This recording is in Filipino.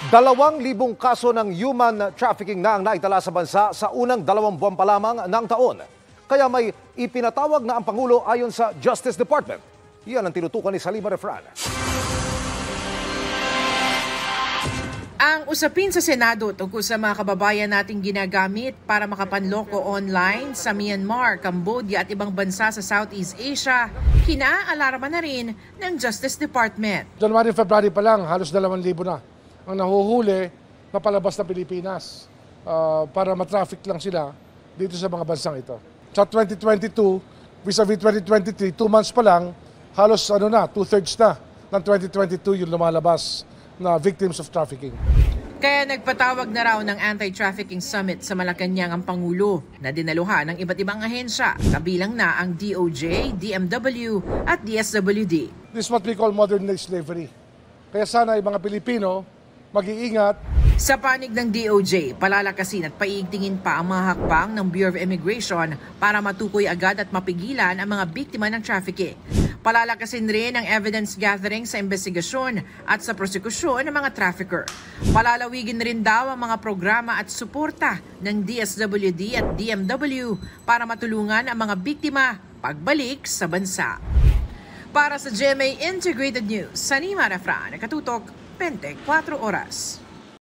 2,000 kaso ng human trafficking na ang naitala sa bansa sa unang 2 buwan pa lamang ng taon. Kaya may ipinatawag na ang Pangulo ayon sa Justice Department. Yan ang tinutukan ni Salima Refran. Ang usapin sa Senado tungkol sa mga kababayan nating ginagamit para makapanloko online sa Myanmar, Cambodia at ibang bansa sa Southeast Asia, kinaalarma na rin ng Justice Department. January, February pa lang, halos 2,000 na ang nahuhuli na palabas ng Pilipinas para matraffic lang sila dito sa mga bansang ito. Sa 2022, vis-a-vis 2023, 2 months pa lang, halos 2/3 na ng 2022 yung lumalabas na victims of trafficking. Kaya nagpatawag na raw ng Anti-Trafficking Summit sa Malacanang ang Pangulo na dinaluhan ng iba't ibang ahensya, kabilang na ang DOJ, DMW at DSWD. This is what we call modern day slavery. Kaya sana yung mga Pilipino mag-iingat. Sa panig ng DOJ, palalakasin at paiigtingin pa ang mga hakbang ng Bureau of Immigration para matukoy agad at mapigilan ang mga biktima ng trafficking. Palalakasin rin ang evidence gathering sa investigasyon at sa prosekusyon ng mga trafficker. Palalawigin rin daw ang mga programa at suporta ng DSWD at DMW para matulungan ang mga biktima pagbalik sa bansa. Para sa GMA Integrated News, Salima Refran, Nakatutok, 24 Oras.